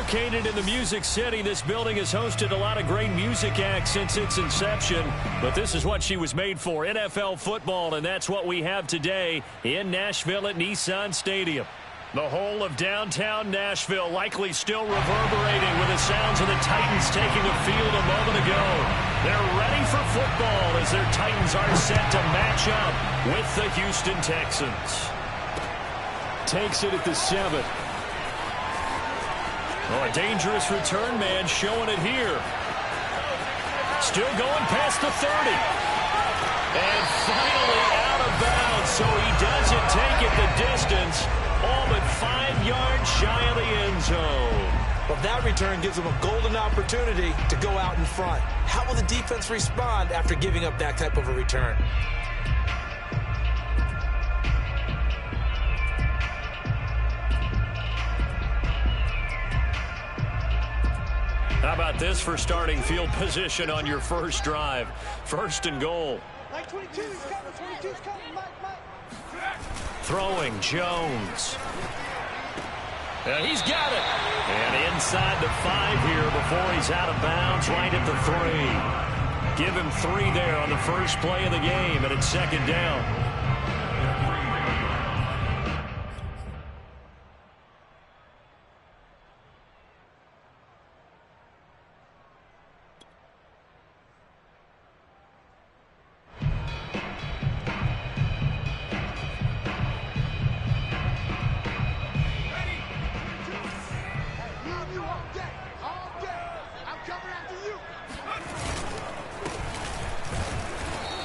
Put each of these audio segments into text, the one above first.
Located in the Music City, this building has hosted a lot of great music acts since its inception, but this is what she was made for, NFL football, and that's what we have today in Nashville at Nissan Stadium. The whole of downtown Nashville likely still reverberating with the sounds of the Titans taking the field a moment ago. They're ready for football as their Titans are set to match up with the Houston Texans. Takes it at the 7. Oh, a dangerous return man showing it here. Still going past the 30. And finally out of bounds, so he doesn't take it the distance. All but 5 yards shy of the end zone. Well, that return gives them a golden opportunity to go out in front. How will the defense respond after giving up that type of a return? How about this for starting field position on your first drive? First and goal. Mike 22 is coming. 22 is coming. Mike. Throwing Jones. And he's got it. And inside the 5 here before he's out of bounds right at the 3. Give him 3 there on the first play of the game, and it's second down.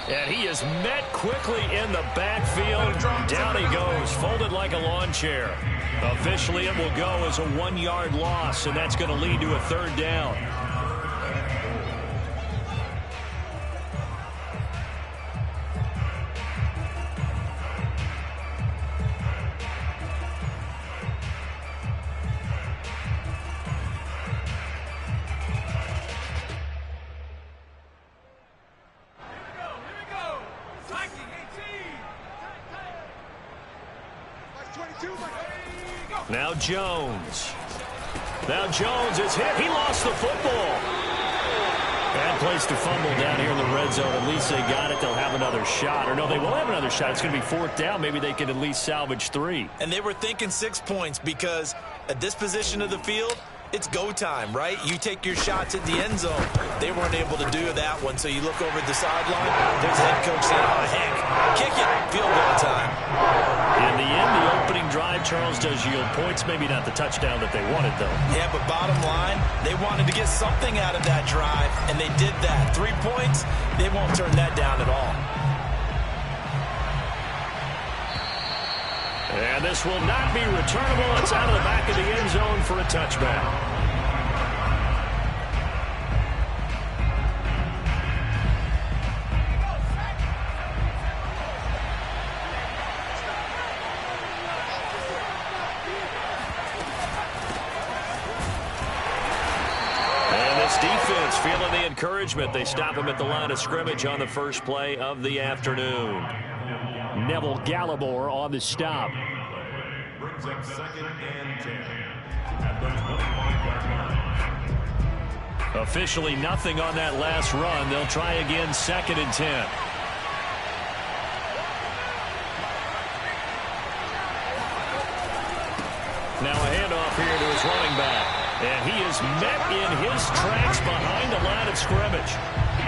And he is met quickly in the backfield. Down he goes, folded like a lawn chair. Officially, it will go as a 1-yard loss, and that's going to lead to a third down. Now Jones. Now Jones is hit. He lost the football. Bad place to fumble down here in the red zone. At least they got it. They'll have another shot. Or no, they won't have another shot. It's going to be 4th down. Maybe they can at least salvage 3. And they were thinking 6 points because at this position of the field, it's go time, right? You take your shots at the end zone. They weren't able to do that one, so you look over at the sideline. There's the head coach saying, oh, Hank, kick it. Field goal time. In the end, the opening drive, Charles, does yield points. Maybe not the touchdown that they wanted, though. Yeah, but bottom line, they wanted to get something out of that drive, and they did that. 3 points, they won't turn that down at all. And this will not be returnable. It's out of the back of the end zone for a touchback. Defense feeling the encouragement. They stop him at the line of scrimmage on the first play of the afternoon. Neville Gallimore on the stop. Brings up 2nd and 10 at the 25-yard line. Officially nothing on that last run. They'll try again 2nd and 10. Now a handoff here to his running back. And he is met in his tracks behind the line of scrimmage.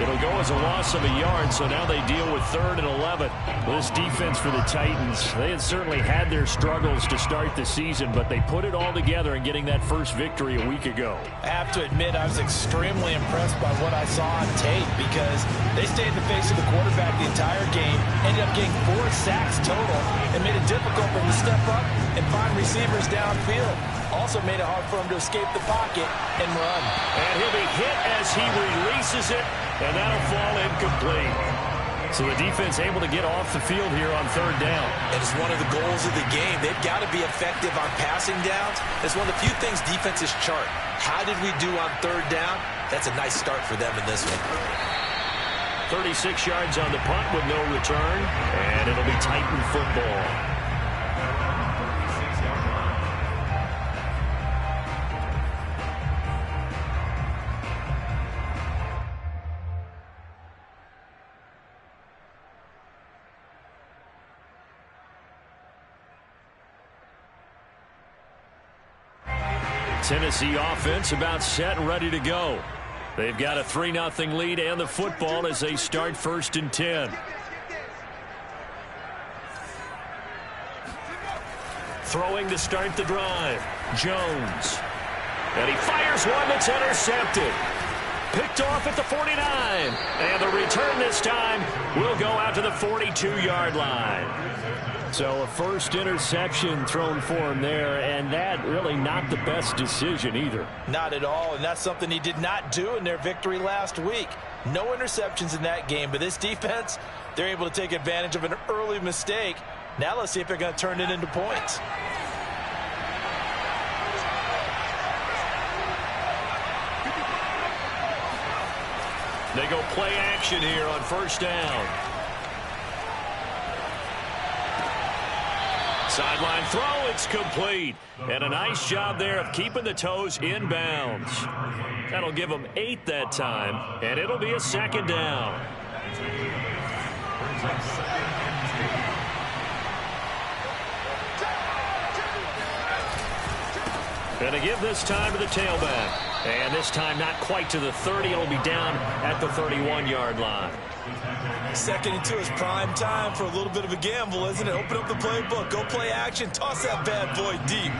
It'll go as a loss of a yard, so now they deal with 3rd and 11. This defense for the Titans, they had certainly had their struggles to start the season, but they put it all together in getting that first victory a week ago. I have to admit, I was extremely impressed by what I saw on tape because they stayed in the face of the quarterback the entire game, ended up getting 4 sacks total, and made it difficult for him to step up and find receivers downfield. Also made it hard for him to escape the pocket and run. And he'll be hit as he releases it, and that'll fall incomplete. So the defense able to get off the field here on 3rd down. It is one of the goals of the game. They've got to be effective on passing downs. It's one of the few things defenses chart. How did we do on 3rd down? That's a nice start for them in this one. 36 yards on the punt with no return, and it'll be Titan football. Tennessee offense about set and ready to go. They've got a 3-0 lead and the football as they start 1st and 10. Throwing to start the drive. Jones. And he fires one that's intercepted. Picked off at the 49. And the return this time will go out to the 42-yard line. So a first interception thrown for him there, and that really not the best decision either. Not at all, and that's something he did not do in their victory last week. No interceptions in that game, but this defense, they're able to take advantage of an early mistake. Now let's see if they're going to turn it into points. They go play action here on 1st down. Sideline throw, it's complete. And a nice job there of keeping the toes in bounds. That'll give them 8 that time, and it'll be a 2nd down. Going to give this time to the tailback. And this time not quite to the 30. It'll be down at the 31-yard line. 2nd and 2 is prime time for a little bit of a gamble, isn't it? Open up the playbook, go play action, toss that bad boy deep.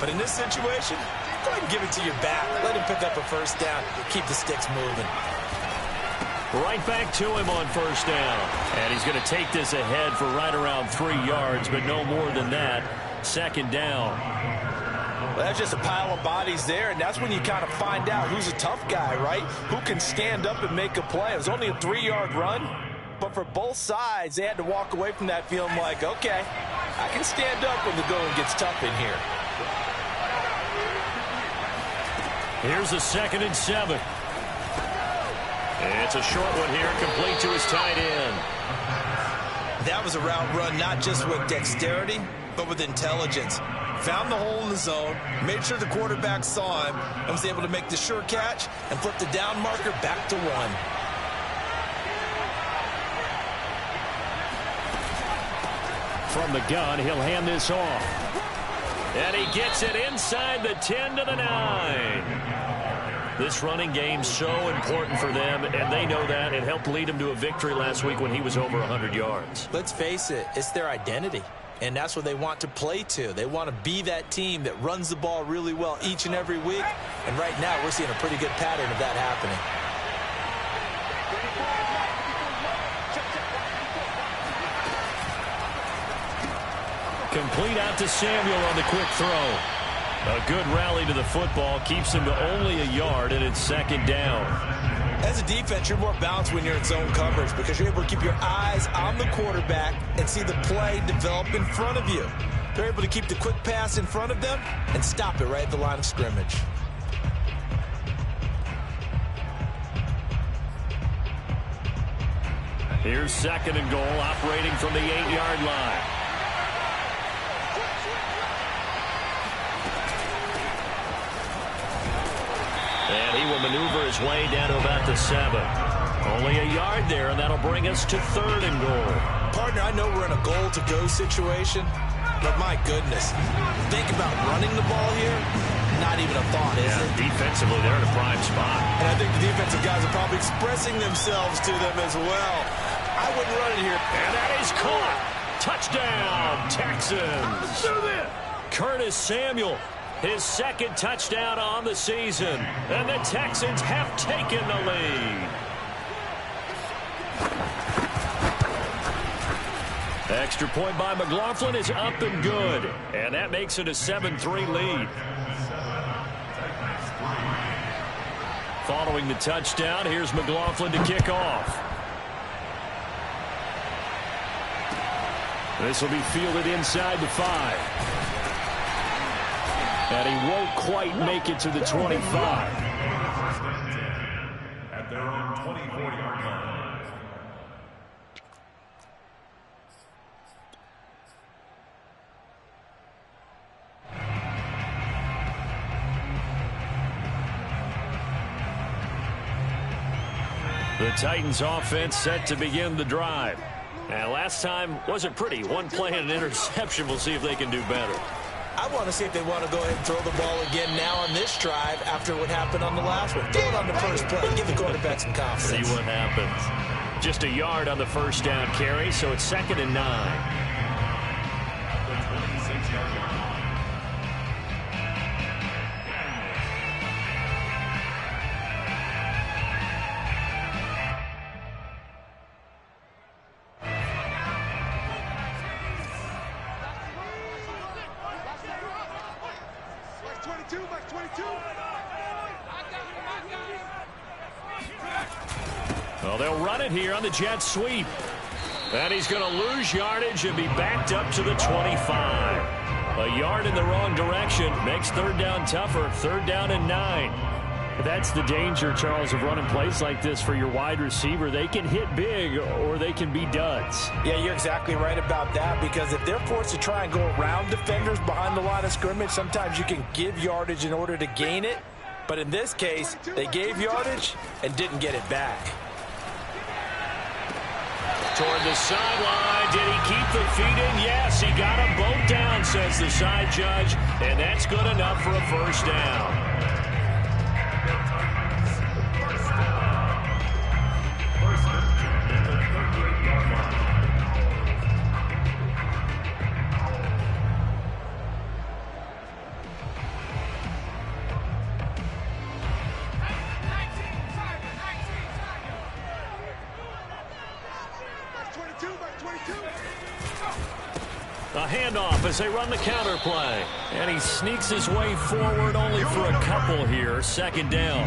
But in this situation, go ahead and give it to your back. Let him pick up a 1st down. Keep the sticks moving. Right back to him on 1st down. And he's going to take this ahead for right around 3 yards, but no more than that. 2nd down. Well, that's just a pile of bodies there, and that's when you kind of find out who's a tough guy, right? Who can stand up and make a play. It was only a 3-yard run, but for both sides, they had to walk away from that feeling like, okay, I can stand up when the going gets tough in here. Here's a 2nd and 7. It's a short one here, complete to his tight end. That was a route run not just with dexterity, but with intelligence. Found the hole in the zone, made sure the quarterback saw him, and was able to make the sure catch and flip the down marker back to 1. From the gun, he'll hand this off. And he gets it inside the 10 to the 9. This running game's so important for them, and they know that. It helped lead him to a victory last week when he was over 100 yards. Let's face it, it's their identity. And that's what they want to play to. They want to be that team that runs the ball really well each and every week. And right now, we're seeing a pretty good pattern of that happening. Complete out to Samuel on the quick throw. A good rally to the football keeps him to only a yard, and it's 2nd down. As a defense, you're more balanced when you're in zone coverage because you're able to keep your eyes on the quarterback and see the play develop in front of you. They're able to keep the quick pass in front of them and stop it right at the line of scrimmage. Here's 2nd and goal, operating from the 8-yard line. And he will maneuver his way down to about the 7. Only a yard there, and that'll bring us to 3rd and goal. Partner, I know we're in a goal-to-go situation, but my goodness, think about running the ball here. Not even a thought, is it? Defensively, they're in a prime spot. And I think the defensive guys are probably expressing themselves to them as well. I wouldn't run it here. And that is caught. Touchdown, Texans. Let's do this. Curtis Samuel. His 2nd touchdown on the season. And the Texans have taken the lead. Extra point by McLaughlin is up and good. And that makes it a 7-3 lead. Following the touchdown, here's McLaughlin to kick off. This will be fielded inside the 5. And he won't quite make it to the 25. At their own 24-yard line. The Titans offense set to begin the drive. And last time wasn't pretty. One play and an interception. We'll see if they can do better. I want to see if they want to go ahead and throw the ball again now on this drive after what happened on the last one. Throw it on the first play. Give the quarterback some confidence. See what happens. Just a yard on the first down carry, so it's 2nd and 9. Well, they'll run it here on the jet sweep. And he's going to lose yardage and be backed up to the 25. A yard in the wrong direction makes 3rd down tougher. 3rd down and 9. That's the danger, Charles, of running plays like this for your wide receiver. They can hit big or they can be duds. Yeah, you're exactly right about that, because if they're forced to try and go around defenders behind the line of scrimmage, sometimes you can give yardage in order to gain it. But in this case, they gave yardage and didn't get it back. Toward the sideline. Did he keep the feet in? Yes, he got them both down, says the side judge. And that's good enough for a first down. A handoff as they run the counter play. And he sneaks his way forward only for a couple here. 2nd down.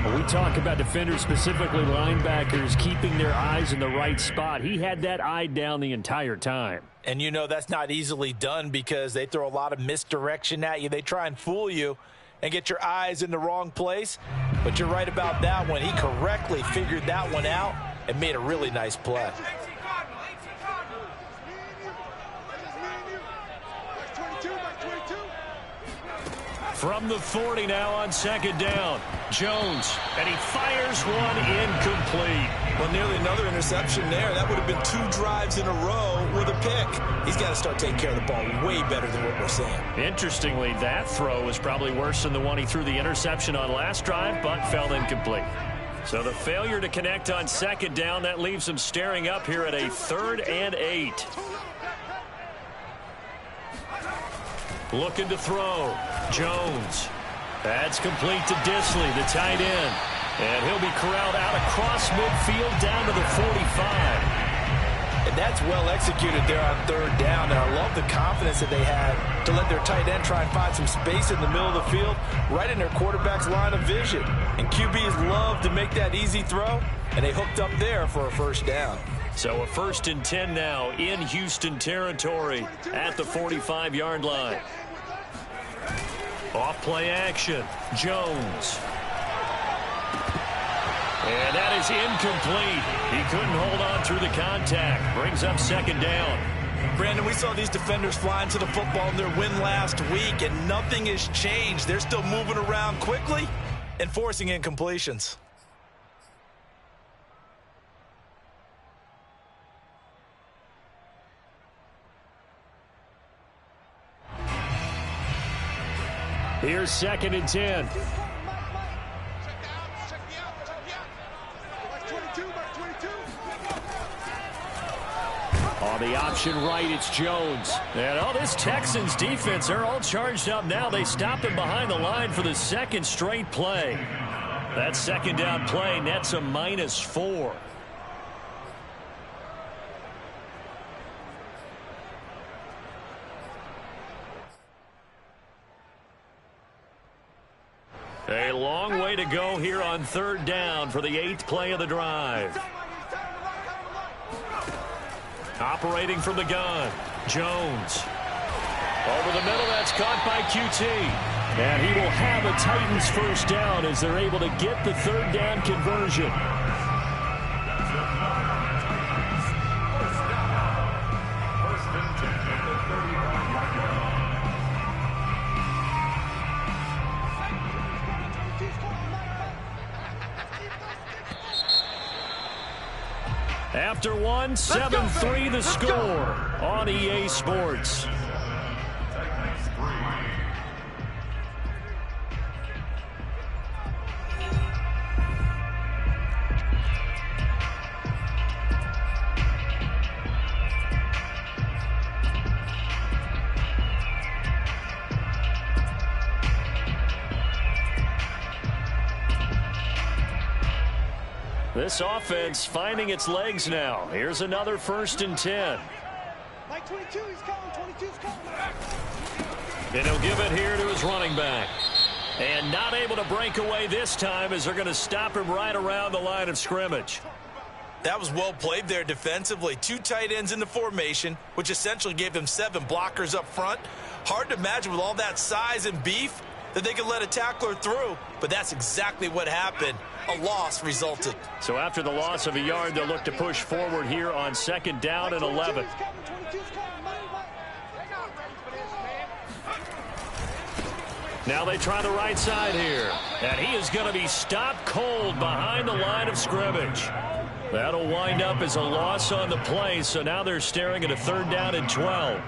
When we talk about defenders, specifically linebackers, keeping their eyes in the right spot. He had that eye down the entire time. And you know that's not easily done because they throw a lot of misdirection at you. They try and fool you and get your eyes in the wrong place. But you're right about that one. He correctly figured that one out and made a really nice play. From the 40 now on 2nd down. Jones, and he fires one incomplete. Well, nearly another interception there. That would have been 2 drives in a row with a pick. He's got to start taking care of the ball way better than what we're seeing. Interestingly, that throw was probably worse than the one he threw the interception on last drive, but fell incomplete. So the failure to connect on 2nd down, that leaves him staring up here at a 3rd and 8. Looking to throw. Jones. That's complete to Disley, the tight end. And he'll be corralled out across midfield down to the 45. And that's well executed there on 3rd down. And I love the confidence that they had to let their tight end try and find some space in the middle of the field, right in their quarterback's line of vision. And QBs love to make that easy throw, and they hooked up there for a first down. So a 1st and 10 now in Houston territory at the 45-yard line. Off play action. Jones. And that is incomplete. He couldn't hold on through the contact. Brings up 2nd down. Brandon, we saw these defenders flying to the football in their win last week, and nothing has changed. They're still moving around quickly and forcing incompletions. Here's 2nd and 10. On the option right, it's Jones. And this Texans defense, they're all charged up now. They stop him behind the line for the 2nd straight play. That 2nd down play nets a -4. A long way to go here on 3rd down for the 8th play of the drive. Operating from the gun, Jones. Over the middle, that's caught by QT. And he will have a Titans first down as they're able to get the 3rd down conversion. After one, 7-3 the score on EA Sports. This offense finding its legs now. Here's another 1st and 10. Mike 22, he's coming. 22's coming. And he'll give it here to his running back. And not able to break away this time as they're going to stop him right around the line of scrimmage. That was well played there defensively. 2 tight ends in the formation, which essentially gave them 7 blockers up front. Hard to imagine with all that size and beef that they could let a tackler through, but that's exactly what happened. A loss resulted. So after the loss of a yard, they'll look to push forward here on 2nd down and 11. Now they try the right side here. And he is going to be stopped cold behind the line of scrimmage. That'll wind up as a loss on the play, so now they're staring at a 3rd down and 12.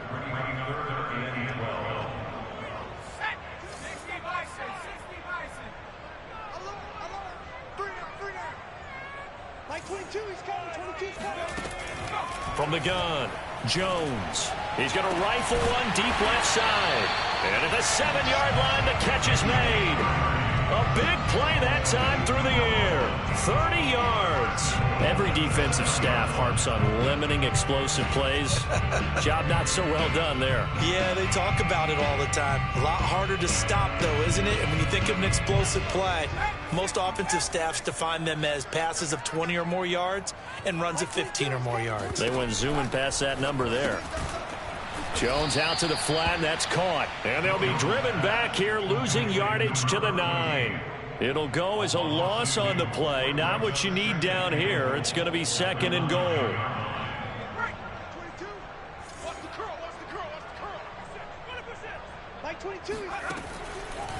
From the gun, Jones. He's going to rifle one deep left side. And at the 7-yard line, the catch is made. A big play that time through the air. 30 yards. Every defensive staff harps on limiting explosive plays. Job not so well done there. Yeah, they talk about it all the time. A lot harder to stop, though, isn't it? And when you think of an explosive play, most offensive staffs define them as passes of 20 or more yards and runs of 15 or more yards. They went zooming past that number there. Jones out to the flat, and that's caught. And they'll be driven back here, losing yardage to the 9. It'll go as a loss on the play. Not what you need down here. It's going to be 2nd and goal.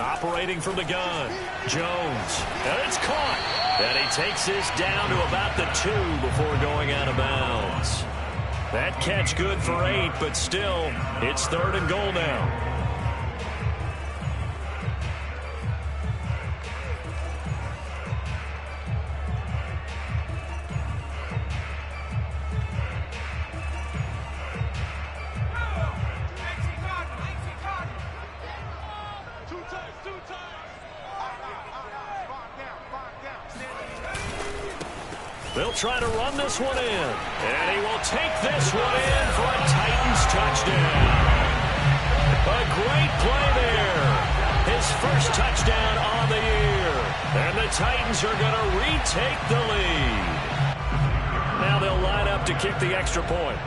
Operating from the gun, Jones. And it's caught. And he takes this down to about the 2 before going out of bounds. That catch good for 8, but still, it's 3rd and goal now. They'll try to run this one in. And he will take this one in for a Titans touchdown. A great play there. His first touchdown on the year. And the Titans are going to retake the lead. Now they'll line up to kick the extra point.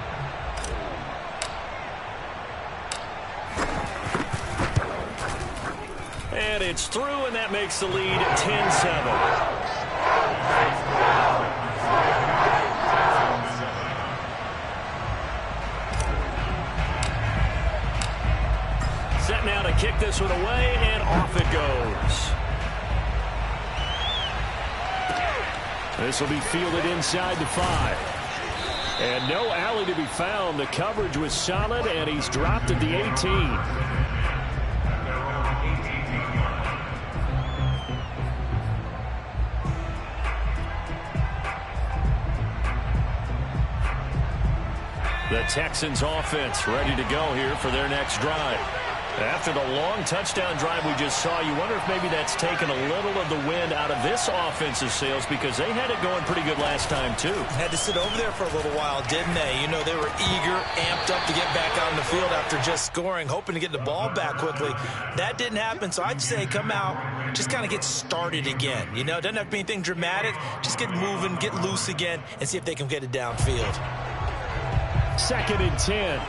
And it's through, and that makes the lead 10-7. Set now to kick this one away, and off it goes. This will be fielded inside the 5. And no alley to be found. The coverage was solid, and he's dropped at the 18. The Texans offense ready to go here for their next drive. After the long touchdown drive we just saw, you wonder if maybe that's taken a little of the wind out of this offensive sails, because they had it going pretty good last time too. Had to sit over there for a little while, didn't they? You know, they were eager, amped up to get back out on the field after just scoring, hoping to get the ball back quickly. That didn't happen, so I'd say come out, just kind of get started again. You know, it doesn't have to be anything dramatic. Just get moving, get loose again, and see if they can get it downfield. 2nd and 10.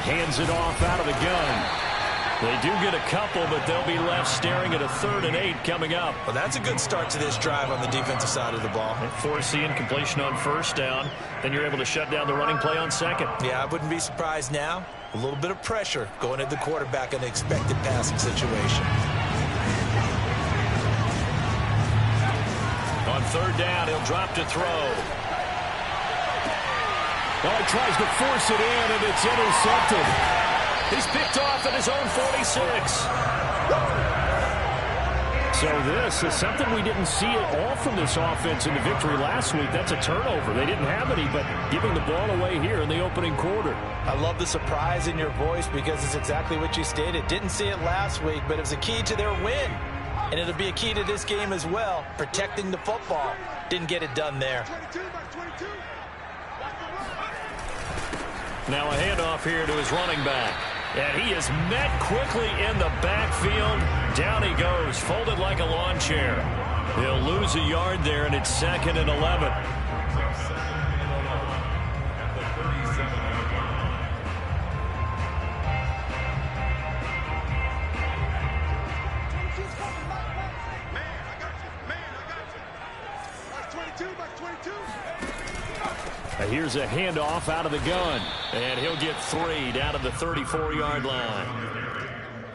Hands it off out of the gun. They do get a couple, but they'll be left staring at a 3rd and 8 coming up. Well, that's a good start to this drive on the defensive side of the ball. Force the incompletion on 1st down. Then you're able to shut down the running play on 2nd. Yeah, I wouldn't be surprised now. A little bit of pressure going at the quarterback in an expected passing situation. On 3rd down, he'll drop to throw. Well, he tries to force it in, and it's intercepted. He's picked off at his own 46. So this is something we didn't see at all from this offense in the victory last week. That's a turnover. They didn't have any, but giving the ball away here in the opening quarter. I love the surprise in your voice because it's exactly what you stated. Didn't see it last week, but it was a key to their win. And it'll be a key to this game as well, protecting the football. Didn't get it done there. Now a handoff here to his running back. And he is met quickly in the backfield. Down he goes, folded like a lawn chair. He'll lose a yard there, and it's 2nd and 11. Here's a handoff out of the gun, and he'll get 3 down to the 34-yard line.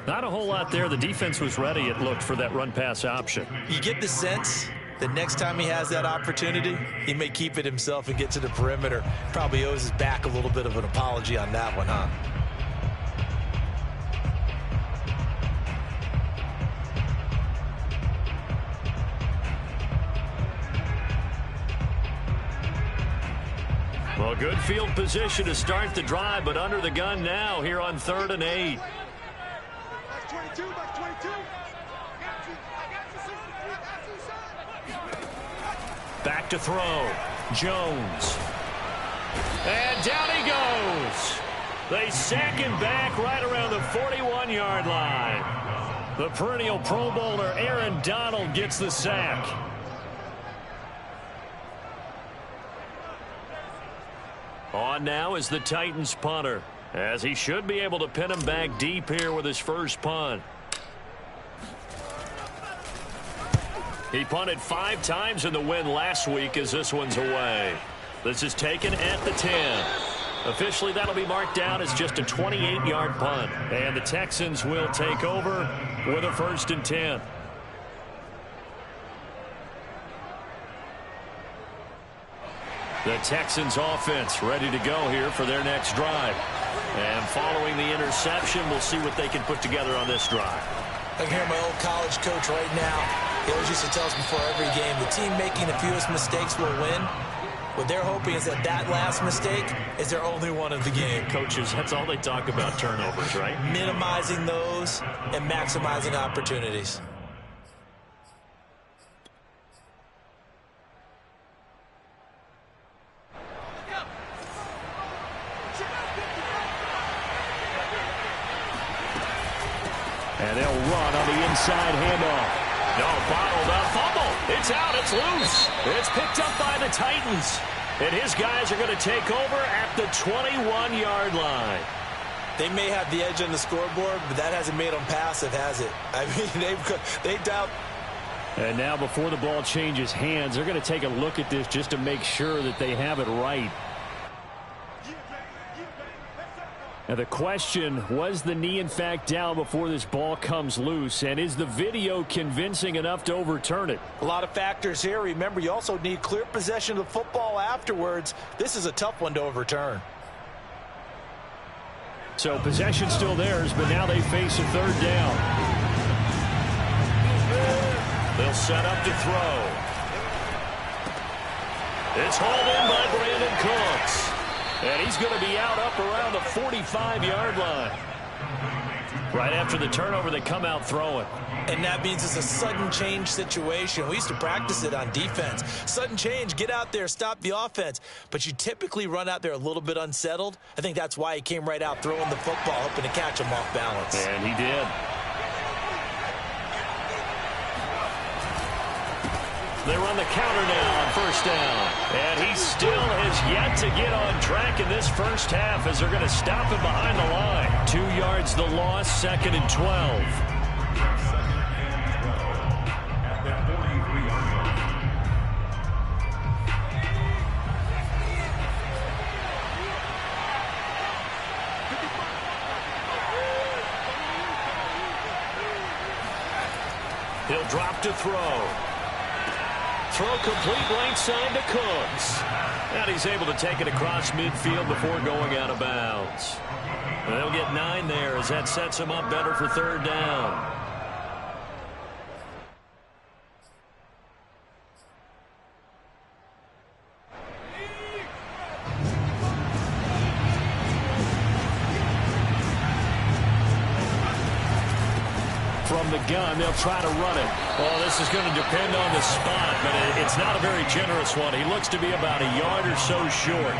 Not a whole lot there. The defense was ready, it looked, for that run-pass option. You get the sense that next time he has that opportunity, he may keep it himself and get to the perimeter. Probably owes his back a little bit of an apology on that one, huh? Well, good field position to start the drive, but under the gun now here on 3rd and 8. Back to throw. Jones. And down he goes. They sack him back right around the 41-yard line. The perennial Pro Bowler Aaron Donald gets the sack. On now is the Titans punter, as he should be able to pin him back deep here with his first punt. He punted 5 times in the win last week as this one's away. This is taken at the 10. Officially, that'll be marked down as just a 28-yard punt. And the Texans will take over with a 1st and 10. The Texans offense ready to go here for their next drive. And following the interception, we'll see what they can put together on this drive. I can hear my old college coach right now. He always used to tell us before every game, the team making the fewest mistakes will win. What they're hoping is that that last mistake is their only one of the game. Coaches, that's all they talk about, turnovers, right? Minimizing those and maximizing opportunities. And they'll run on the inside handoff. No, bottled up, fumble. It's out, it's loose. It's picked up by the Titans. And his guys are going to take over at the 21-yard line. They may have the edge on the scoreboard, but that hasn't made them passive, has it? I mean, they doubt. And now before the ball changes hands, they're going to take a look at this just to make sure that they have it right. Now the question, was the knee in fact down before this ball comes loose? And is the video convincing enough to overturn it? A lot of factors here. Remember, you also need clear possession of the football afterwards. This is a tough one to overturn. So possession still theirs, but now they face a 3rd down. They'll set up to throw. It's hauled in by Brandon Cooks. And he's going to be out up around the 45-yard line. Right after the turnover, they come out throwing. And that means it's a sudden change situation. We used to practice it on defense. Sudden change, get out there, stop the offense. But you typically run out there a little bit unsettled. I think that's why he came right out throwing the football, hoping to catch him off balance. And he did. They run the counter now on 1st down. And he still has yet to get on track in this first half as they're going to stop him behind the line. 2 yards the loss, 2nd and 12. He'll drop to throw. Throw complete right side to Cooks. And he's able to take it across midfield before going out of bounds. They'll get 9 there as that sets him up better for 3rd down. From the gun, they'll try to run it. Well, this is going to depend on the spot, but it's not a very generous one. He looks to be about a yard or so short.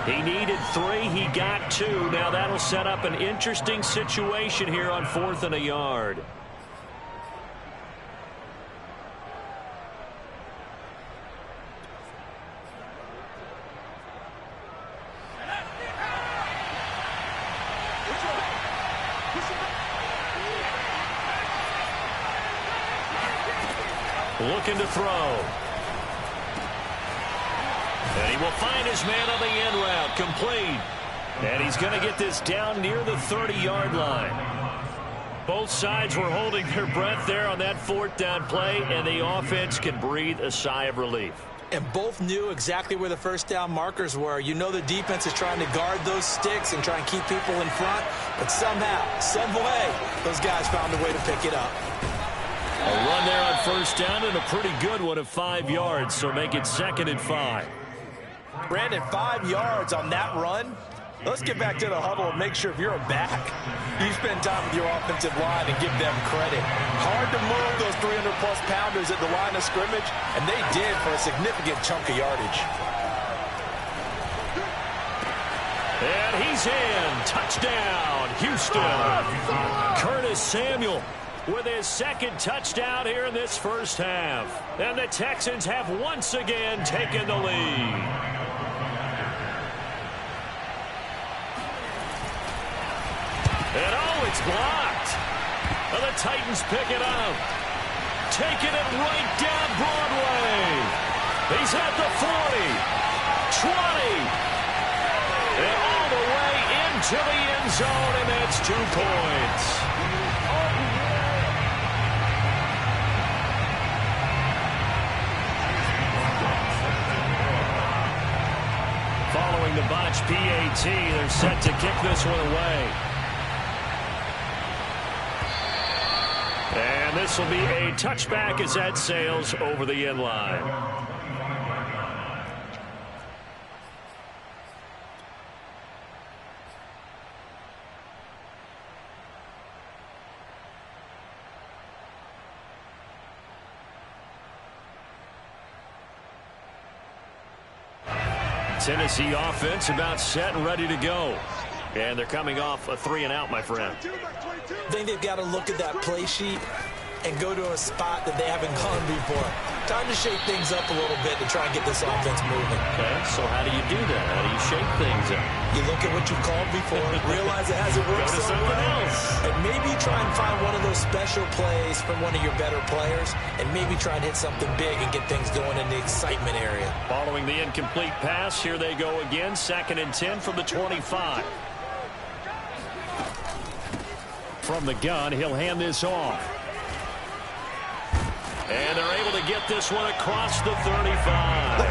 He needed 3. He got 2. Now that'll set up an interesting situation here on 4th and a yard. Looking to throw. And he will find his man on the end route. Complete. And he's going to get this down near the 30-yard line. Both sides were holding their breath there on that 4th down play, and the offense can breathe a sigh of relief. And both knew exactly where the first down markers were. You know the defense is trying to guard those sticks and try and keep people in front. But somehow, some way, those guys found a way to pick it up. A run there on 1st down and a pretty good one of 5 yards, so make it 2nd and 5. Brandon, 5 yards on that run. Let's get back to the huddle and make sure if you're a back, you spend time with your offensive line and give them credit. Hard to move those 300-plus pounders at the line of scrimmage, and they did for a significant chunk of yardage. And he's in. Touchdown, Houston. Curtis Samuel with his 2nd touchdown here in this first half. And the Texans have once again taken the lead. And it's blocked. And the Titans pick it up. Taking it right down Broadway. He's at the 40, 20, and all the way into the end zone, and that's 2 points. Following the botch PAT, they're set to kick this one away. And this will be a touchback as that sails over the end line. Tennessee offense about set and ready to go. And they're coming off a 3-and-out, my friend. I think they've got to look at that play sheet and go to a spot that they haven't gone before. Time to shake things up a little bit to try and get this offense moving. Okay, so how do you do that? How do you shake things up? You look at what you've called before, realize it hasn't worked Go to something else. and maybe try and find one of those special plays from one of your better players, and maybe try and hit something big and get things going in the excitement area. Following the incomplete pass, here they go again, 2nd and 10 from the 25. From the gun, he'll hand this off. And they're able to get this one across the 35.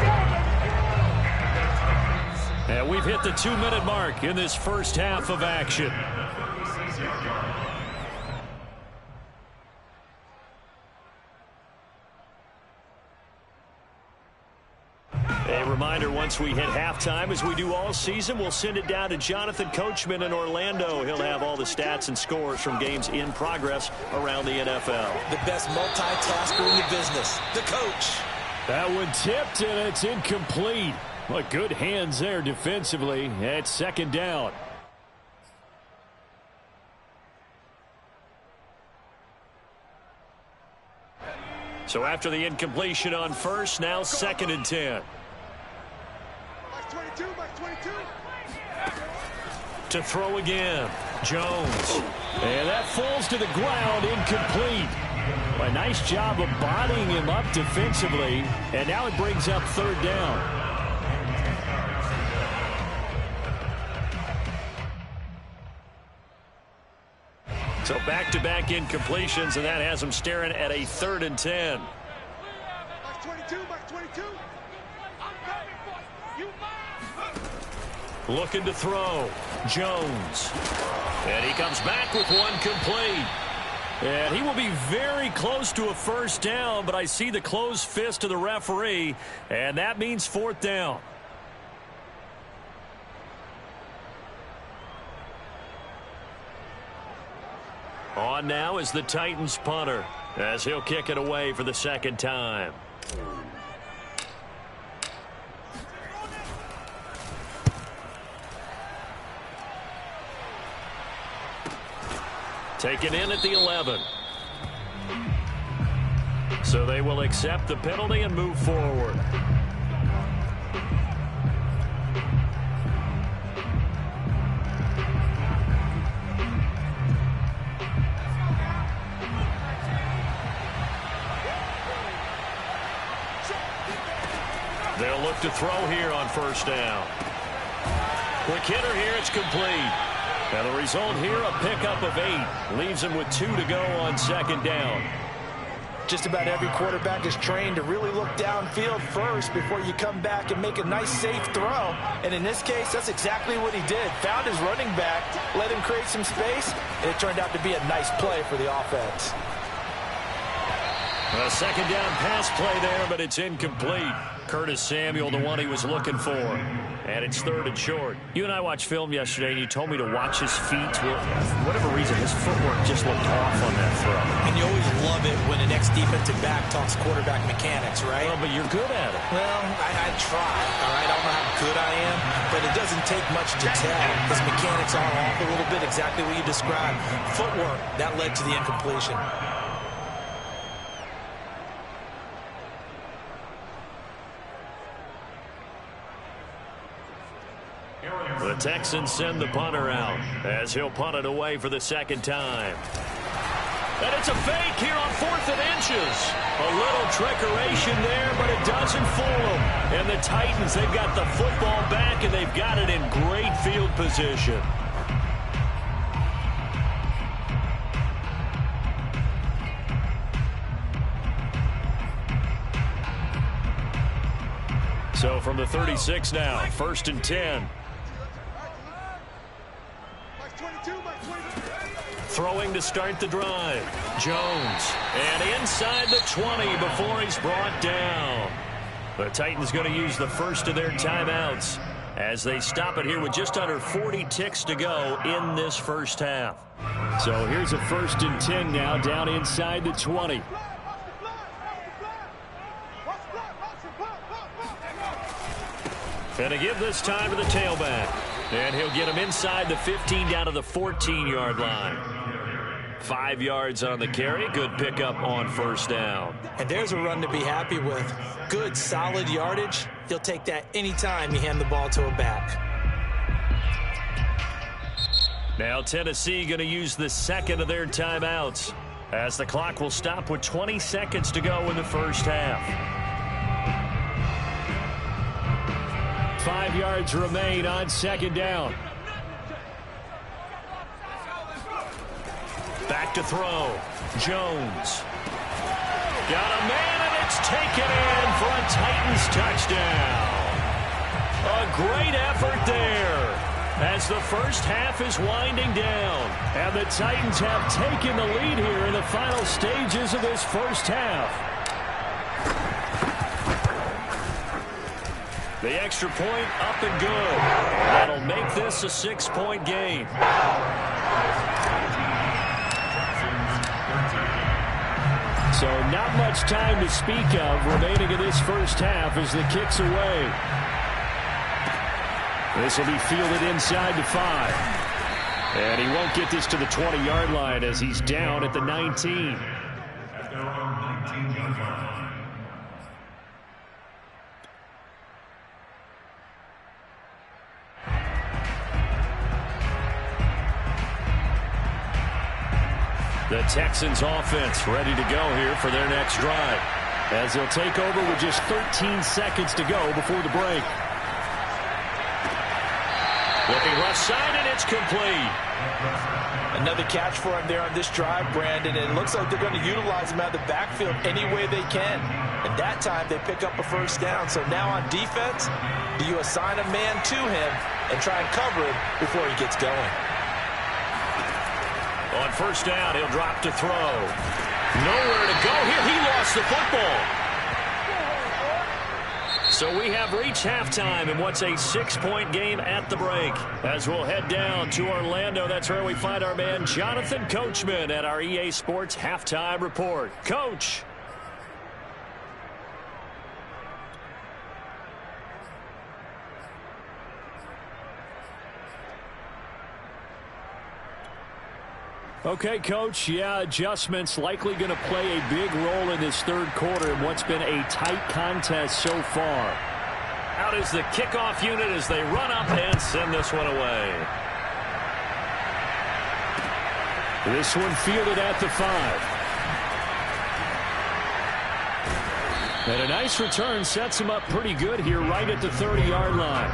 And we've hit the 2-minute mark in this first half of action. A reminder, once we hit halftime, as we do all season, we'll send it down to Jonathan Coachman in Orlando. He'll have all the stats and scores from games in progress around the NFL. The best multitasker in the business, the coach. That one tipped, and it's incomplete. But good hands there defensively at 2nd down. So after the incompletion on first, now 2nd and 10. To throw again, Jones. And that falls to the ground, incomplete. A nice job of bodying him up defensively, and now it brings up 3rd down. So back-to-back incompletions, and that has them staring at a 3rd and 10. Looking to throw. Jones. And he comes back with one complete. And he will be very close to a 1st down, but I see the closed fist of the referee, and that means 4th down. On now is the Titans punter, as he'll kick it away for the second time. Taken in at the 11. So they will accept the penalty and move forward. They'll look to throw here on first down. Quick hitter here, it's complete. And the result here, a pickup of 8. Leaves them with 2 to go on second down. Just about every quarterback is trained to really look downfield first before you come back and make a nice, safe throw. And in this case, that's exactly what he did. Found his running back, let him create some space, and it turned out to be a nice play for the offense. A second down pass play there, but it's incomplete. Curtis Samuel, the one he was looking for. And it's 3rd and short. You and I watched film yesterday, and you told me to watch his feet. Well, for whatever reason, his footwork just looked off on that throw. And you always love it when an ex-defensive back talks quarterback mechanics, right? Well, but you're good at it. Well, I try, all right? I don't know how good I am, but it doesn't take much to tell. His mechanics are off a little bit, exactly what you described. Footwork, that led to the incompletion. The Texans send the punter out as he'll punt it away for the second time. And it's a fake here on 4th and inches. A little trickeration there, but it doesn't fool them. And the Titans, they've got the football back, and they've got it in great field position. So from the 36 now, 1st and 10. Throwing to start the drive. Jones. And inside the 20 before he's brought down. The Titans going to use the first of their timeouts as they stop it here with just under 40 ticks to go in this first half. So here's a 1st and 10 now down inside the 20. And to give this time to the tailback. And he'll get him inside the 15 down to the 14-yard line. 5 yards on the carry. Good pickup on first down. And there's a run to be happy with. Good, solid yardage. You'll take that anytime you hand the ball to a back. Now Tennessee going to use the second of their timeouts as the clock will stop with 20 seconds to go in the first half. 5 yards remain on second down. Back to throw. Jones. Got a man, and it's taken in for a Titans touchdown. A great effort there as the first half is winding down. And the Titans have taken the lead here in the final stages of this first half. The extra point up and good. That'll make this a 6-point game. So not much time to speak of remaining in this first half as the kick's away. This will be fielded inside the 5. And he won't get this to the 20-yard line as he's down at the 19. The Texans offense ready to go here for their next drive as they'll take over with just 13 seconds to go before the break. Looking left side, and it's complete. Another catch for him there on this drive, Brandon, and it looks like they're going to utilize him out of the backfield any way they can. And that time they pick up a first down. So now on defense, do you assign a man to him and try and cover him before he gets going? On first down, he'll drop to throw. Nowhere to go here. He lost the football. So we have reached halftime in what's a 6-point game at the break. As we'll head down to Orlando, that's where we find our man Jonathan Coachman at our EA Sports Halftime Report. Coach. Okay, Coach, yeah, adjustments likely going to play a big role in this third quarter in what's been a tight contest so far. Out is the kickoff unit as they run up and send this one away. This one fielded at the 5. And a nice return sets him up pretty good here right at the 30-yard line.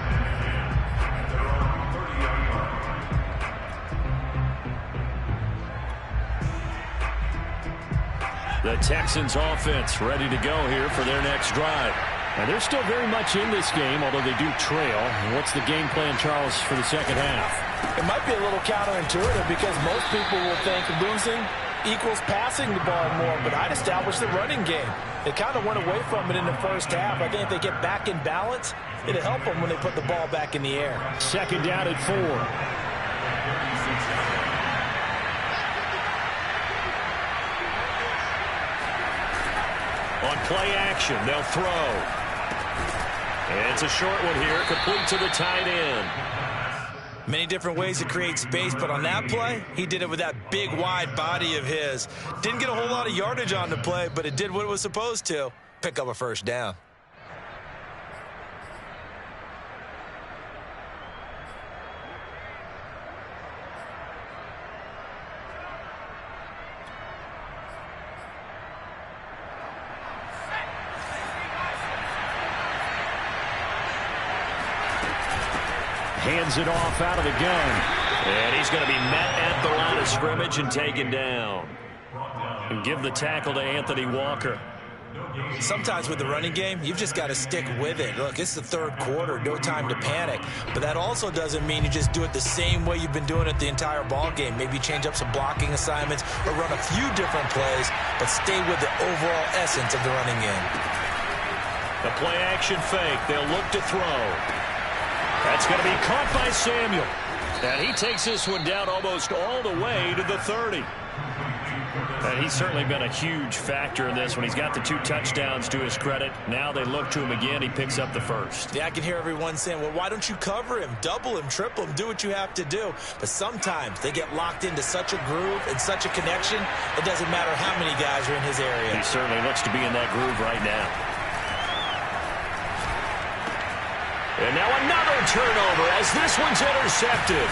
The Texans offense ready to go here for their next drive. And they're still very much in this game, although they do trail. What's the game plan, Charles, for the second half? It might be a little counterintuitive because most people will think losing equals passing the ball more, but I'd establish the running game. They kind of went away from it in the first half. I think if they get back in balance, it'll help them when they put the ball back in the air. Second down at 4. On play action, they'll throw. And it's a short one here, complete to the tight end. Many different ways to create space, but on that play, he did it with that big, wide body of his. Didn't get a whole lot of yardage on the play, but it did what it was supposed to. Pick up a first down. Hands it off out of the gun. And he's going to be met at the line of scrimmage and taken down. And give the tackle to Anthony Walker. Sometimes with the running game, you've just got to stick with it. Look, it's the third quarter, no time to panic. But that also doesn't mean you just do it the same way you've been doing it the entire ball game. Maybe change up some blocking assignments or run a few different plays, but stay with the overall essence of the running game. The play action fake. They'll look to throw. That's going to be caught by Samuel. And he takes this one down almost all the way to the 30. And he's certainly been a huge factor in this when he's got the 2 touchdowns to his credit. Now they look to him again. He picks up the first. Yeah, I can hear everyone saying, well, why don't you cover him, double him, triple him, do what you have to do. But sometimes they get locked into such a groove and such a connection, it doesn't matter how many guys are in his area. He certainly looks to be in that groove right now. And now another turnover as this one's intercepted.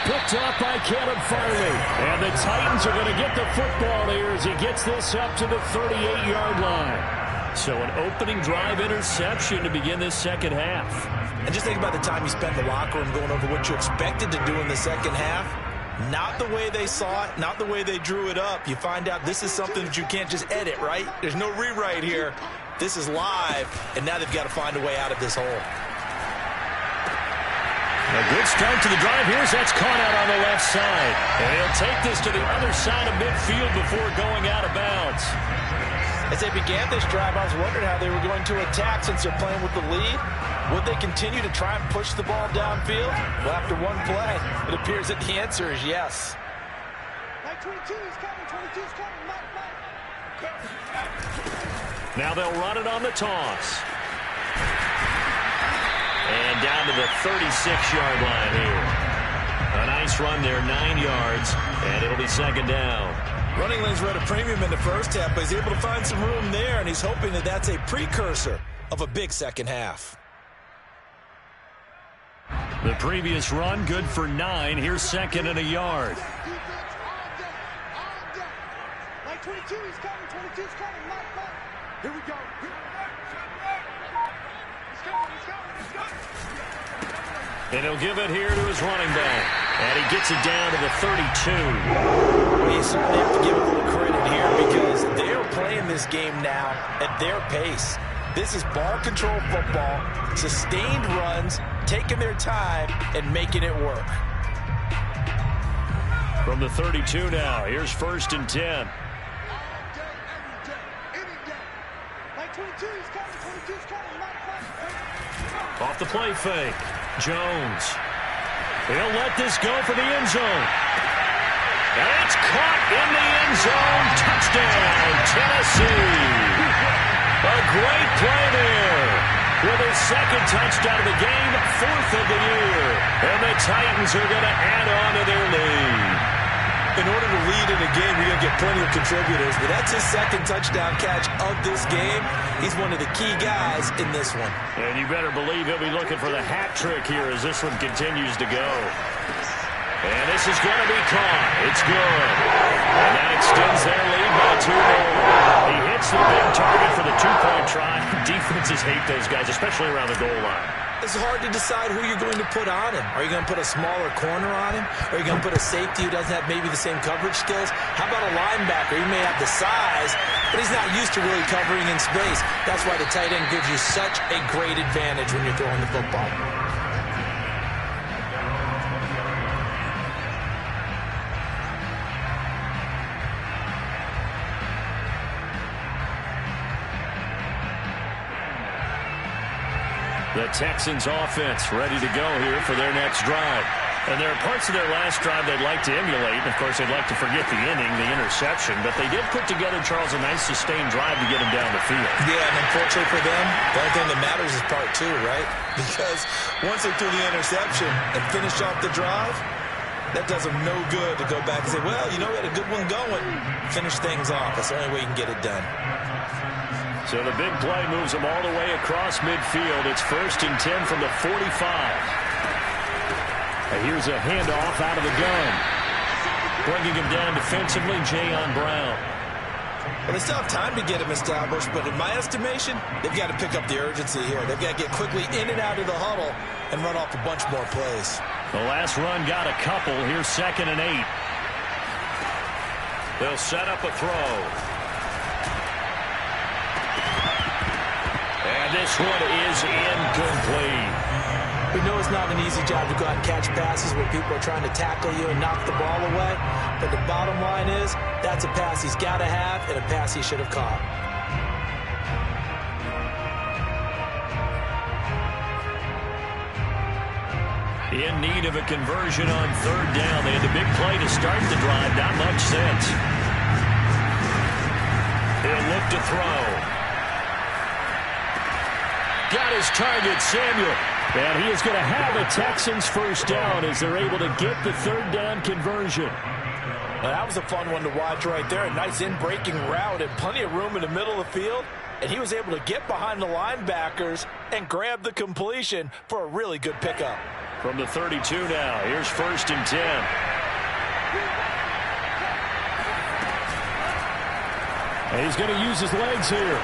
Picked up by Caleb Farley. And the Titans are going to get the football here as he gets this up to the 38-yard line. So an opening drive interception to begin this second half. And just think about the time you spent in the locker room going over what you expected to do in the second half. Not the way they saw it, not the way they drew it up. You find out this is something that you can't just edit, right? There's no rewrite here. This is live, and now they've got to find a way out of this hole. A good start to the drive here as that's caught out on the left side. And he'll take this to the other side of midfield before going out of bounds. As they began this drive, I was wondering how they were going to attack since they're playing with the lead. Would they continue to try and push the ball downfield? Well, after one play, it appears that the answer is yes. 22 is coming, 22 is coming, Mike. Now they'll run it on the toss. And down to the 36-yard line here. A nice run there, 9 yards, and it'll be second down. Running lanes were at a premium in the first half, but he's able to find some room there, and he's hoping that that's a precursor of a big second half. The previous run, good for 9. Here's second and a yard. Mike 22 is coming, 22 is coming, Mike. Here we go. And he'll give it here to his running back. And he gets it down to the 32. Well, you certainly have to give a little credit here because they're playing this game now at their pace. This is ball control football, sustained runs, taking their time, and making it work. From the 32 now, here's 1st and 10. Mike 22's coming. 22's coming. Mike. Off the play fake. Jones. He'll let this go for the end zone. And it's caught in the end zone. Touchdown, Tennessee. A great play there. With his second touchdown of the game, 4th of the year. And the Titans are going to add on to their lead. In order to lead in a game, you're going to get plenty of contributors, but that's his second touchdown catch of this game. He's one of the key guys in this one. And you better believe he'll be looking for the hat trick here as this one continues to go. And this is going to be caught. It's good. And that extends their lead by 2 more. He hits the big target for the 2-point try. Defenses hate those guys, especially around the goal line. It's hard to decide who you're going to put on him. Are you going to put a smaller corner on him? Are you going to put a safety who doesn't have maybe the same coverage skills? How about a linebacker? He may have the size, but he's not used to really covering in space. That's why the tight end gives you such a great advantage when you're throwing the football. The Texans offense ready to go here for their next drive. And there are parts of their last drive they'd like to emulate. And, of course, they'd like to forget the inning, the interception. But they did put together, Charles, a nice sustained drive to get him down the field. Yeah, and unfortunately for them, the only thing that matters is part 2, right? Because once they threw the interception and finished off the drive, that does them no good to go back and say, well, you know, we had a good one going. Finish things off. That's the only way you can get it done. So the big play moves them all the way across midfield. It's 1st and 10 from the 45. And here's a handoff out of the gun. Bringing him down defensively, Jayon Brown. Well, they still have time to get him established, but in my estimation, they've got to pick up the urgency here. They've got to get quickly in and out of the huddle and run off a bunch more plays. The last run got a couple. Here's 2nd and 8. They'll set up a throw. And this one is incomplete. We know it's not an easy job to go out and catch passes where people are trying to tackle you and knock the ball away. But the bottom line is, that's a pass he's got to have and a pass he should have caught. In need of a conversion on 3rd down. They had the big play to start the drive. Not much sense. He'll look to throw. Got his target, Samuel. And he is going to have a Texans 1st down as they're able to get the 3rd down conversion. Well, that was a fun one to watch right there. A nice in-breaking route and plenty of room in the middle of the field. And he was able to get behind the linebackers and grab the completion for a really good pickup. From the 32 now, here's 1st and 10. And he's going to use his legs here.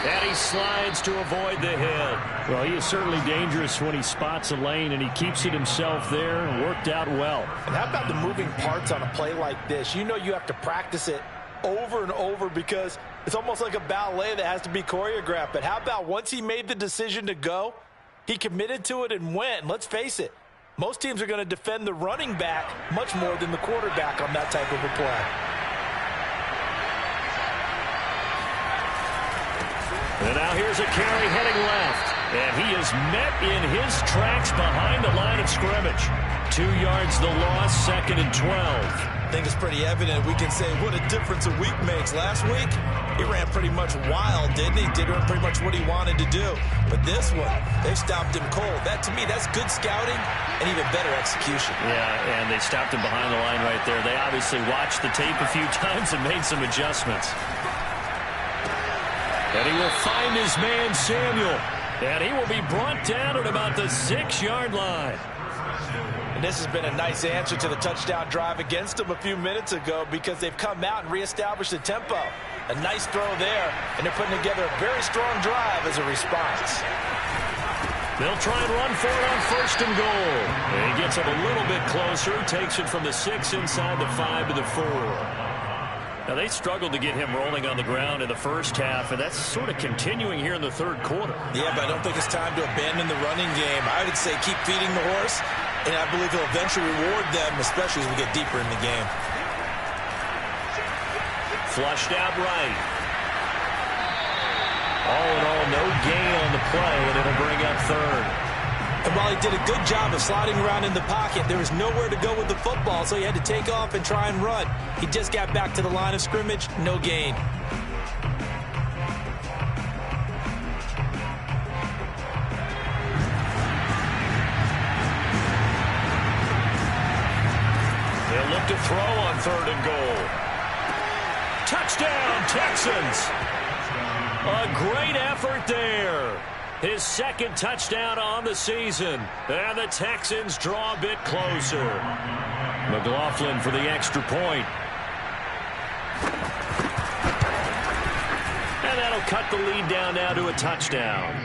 And he slides to avoid the hit. Well, he is certainly dangerous when he spots a lane, and he keeps it himself there and worked out well. And how about the moving parts on a play like this? You know you have to practice it over and over because it's almost like a ballet that has to be choreographed. But how about once he made the decision to go, he committed to it and went. And let's face it, most teams are going to defend the running back much more than the quarterback on that type of a play. And now here's a carry heading left. And he is met in his tracks behind the line of scrimmage. 2 yards the loss, 2nd and 12. I think it's pretty evident. We can say what a difference a week makes. Last week, he ran pretty much wild, didn't he? Did pretty much what he wanted to do. But this one, they stopped him cold. That, to me, that's good scouting and even better execution. Yeah, and they stopped him behind the line right there. They obviously watched the tape a few times and made some adjustments. And he will find his man, Samuel. And he will be brought down at about the 6-yard line. And this has been a nice answer to the touchdown drive against them a few minutes ago because they've come out and reestablished the tempo. A nice throw there, and they're putting together a very strong drive as a response. They'll try and run for it on 1st and goal. And he gets up a little bit closer, takes it from the 6 inside the 5 to the 4. Now, they struggled to get him rolling on the ground in the first half, and that's sort of continuing here in the 3rd quarter. Yeah, but I don't think it's time to abandon the running game. I would say keep feeding the horse, and I believe he'll eventually reward them, especially as we get deeper in the game. Flushed out right. All in all, no gain on the play, and it'll bring up third. And while he did a good job of sliding around in the pocket, there was nowhere to go with the football, so he had to take off and try and run. He just got back to the line of scrimmage, no gain. They'll look to throw on 3rd and goal. Touchdown, Texans! A great effort there. His 2nd touchdown on the season. And the Texans draw a bit closer. McLaughlin for the extra point. And that'll cut the lead down now to a touchdown.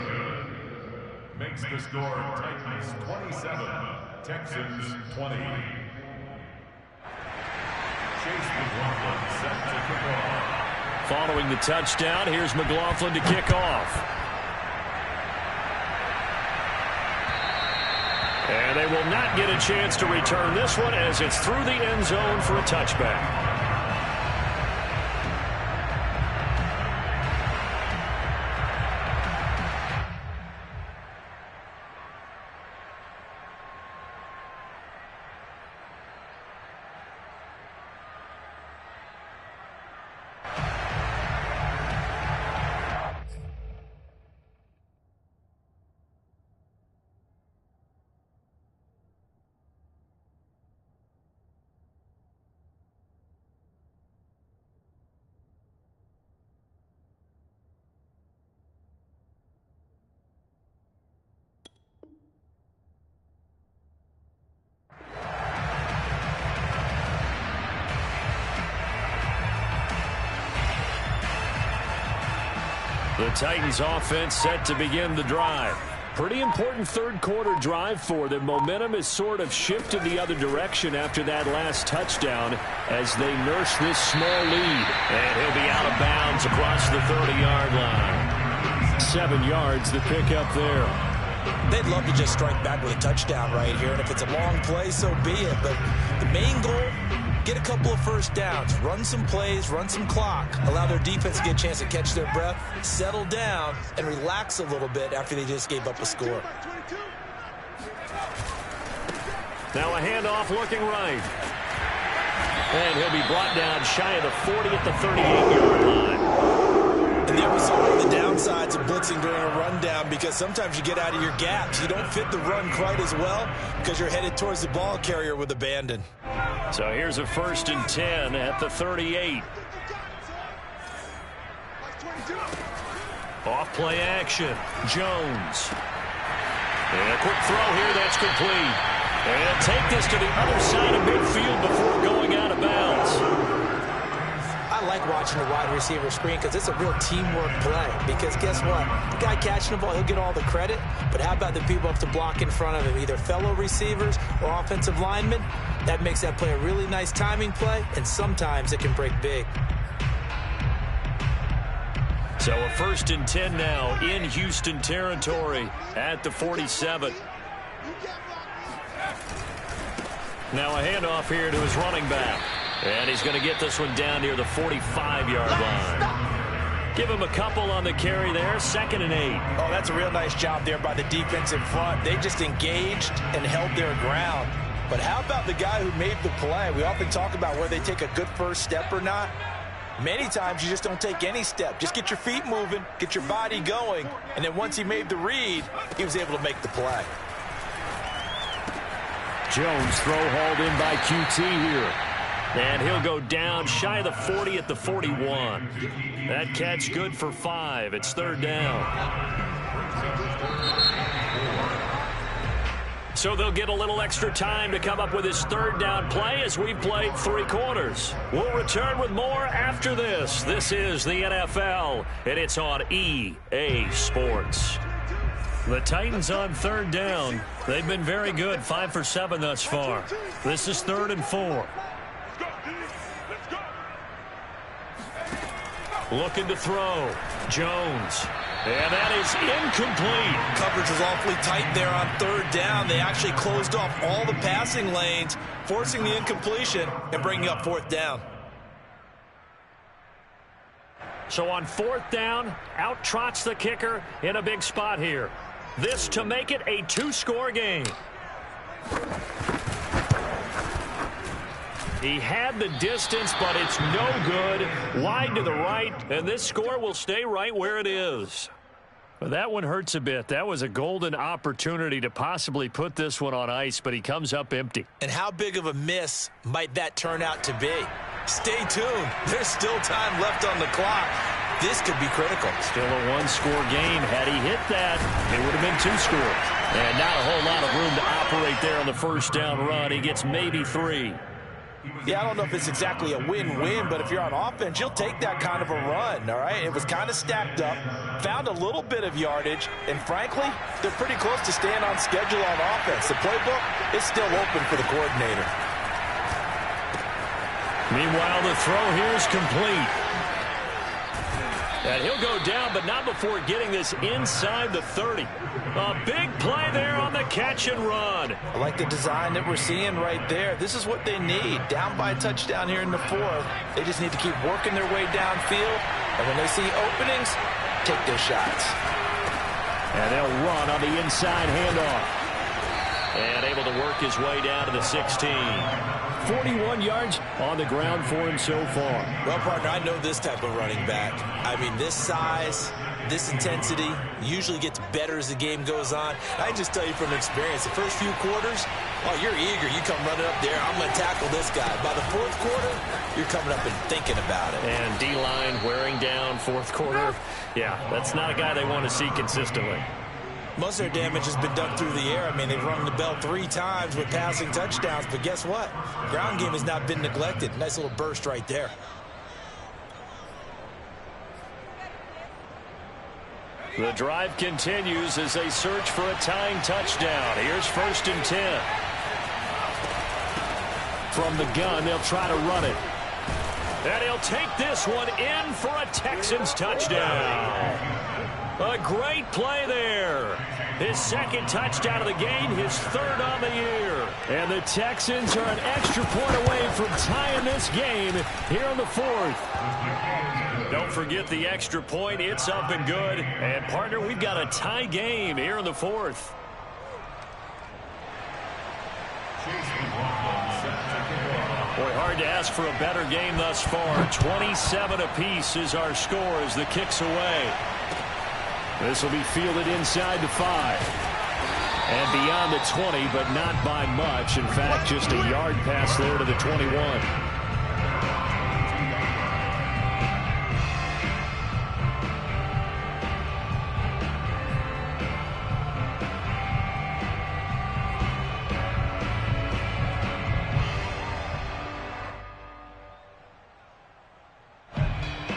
Makes the score Titans 27, Texans 20. Chase McLaughlin set to kick off. Following the touchdown, here's McLaughlin to kick off. And they will not get a chance to return this one as it's through the end zone for a touchback. The Titans offense set to begin the drive. Pretty important 3rd quarter drive for them. Momentum has sort of shifted the other direction after that last touchdown as they nurse this small lead. And he'll be out of bounds across the 30-yard line. 7 yards the pickup there. They'd love to just strike back with a touchdown right here, and if it's a long play, so be it. But the main goal, get a couple of first downs, run some plays, run some clock, allow their defense to get a chance to catch their breath, settle down, and relax a little bit after they just gave up a score. Now a handoff looking right. And he'll be brought down shy of the 40 at the 38-yard line. And there was one of the downsides of blitzing during a rundown, because sometimes you get out of your gaps. You don't fit the run quite as well because you're headed towards the ball carrier with abandon. So here's a 1st and 10 at the 38. Off play action. Jones. And a quick throw here. That's complete. And he'll take this to the other side of midfield before going out of bounds. I like watching the wide receiver screen because it's a real teamwork play. Because guess what? The guy catching the ball, he'll get all the credit. But how about the people up to block in front of him, either fellow receivers or offensive linemen? That makes that play a really nice timing play, and sometimes it can break big. So a 1st and 10 now in Houston territory at the 47. Now a handoff here to his running back. And he's going to get this one down near the 45-yard line. Give him a couple on the carry there. 2nd and 8. Oh, that's a real nice job there by the defense in front. They just engaged and held their ground. But how about the guy who made the play? We often talk about whether they take a good first step or not. Many times you just don't take any step. Just get your feet moving, get your body going, and then once he made the read, he was able to make the play. Jones throw hauled in by QT here. And he'll go down shy of the 40 at the 41. That catch good for 5. It's 3rd down. So they'll get a little extra time to come up with his 3rd down play as we've played 3 quarters. We'll return with more after this. This is the NFL, and it's on EA Sports. The Titans on 3rd down. They've been very good, 5 for 7 thus far. This is 3rd and 4. Looking to throw. Jones. And that is incomplete. Coverage was awfully tight there on 3rd down. They actually closed off all the passing lanes, forcing the incompletion and bringing up 4th down. So on 4th down, out trots the kicker in a big spot here. This to make it a 2-score game. He had the distance, but it's no good. Wide to the right, and this score will stay right where it is. Well, that one hurts a bit. That was a golden opportunity to possibly put this one on ice, but he comes up empty. And how big of a miss might that turn out to be? Stay tuned. There's still time left on the clock. This could be critical. Still a 1-score game. Had he hit that, it would have been 2 scores. And not a whole lot of room to operate there on the 1st down run. He gets maybe 3. Yeah, I don't know if it's exactly a win-win, but if you're on offense, you'll take that kind of a run, all right? It was kind of stacked up, found a little bit of yardage, and frankly, they're pretty close to staying on schedule on offense. The playbook is still open for the coordinator. Meanwhile, the throw here is complete. And he'll go down, but not before getting this inside the 30. A big play there on the catch and run. I like the design that we're seeing right there. This is what they need. Down by a touchdown here in the 4th. They just need to keep working their way downfield. And when they see openings, take their shots. And they'll run on the inside handoff. And able to work his way down to the 16. 41 yards on the ground for him so far. Well, partner, I know this type of running back. I mean, this size, this intensity usually gets better as the game goes on. I can just tell you from experience, the first few quarters, oh, you're eager. You come running up there, I'm going to tackle this guy. By the 4th quarter, you're coming up and thinking about it. And D-line wearing down 4th quarter. Yeah, that's not a guy they want to see consistently. Most of their damage has been done through the air. I mean, they've rung the bell 3 times with passing touchdowns, but guess what? Ground game has not been neglected. Nice little burst right there. The drive continues as they search for a tying touchdown. Here's 1st and 10. From the gun, they'll try to run it. And he'll take this one in for a Texans touchdown. A great play there. His 2nd touchdown of the game, his 3rd on the year. And the Texans are an extra point away from tying this game here in the 4th. Don't forget the extra point. It's up and good. And, partner, we've got a tie game here in the 4th. Boy, hard to ask for a better game thus far. 27 apiece is our score as the kick's away. This will be fielded inside the 5. And beyond the 20, but not by much. In fact, just a yard pass there to the 21.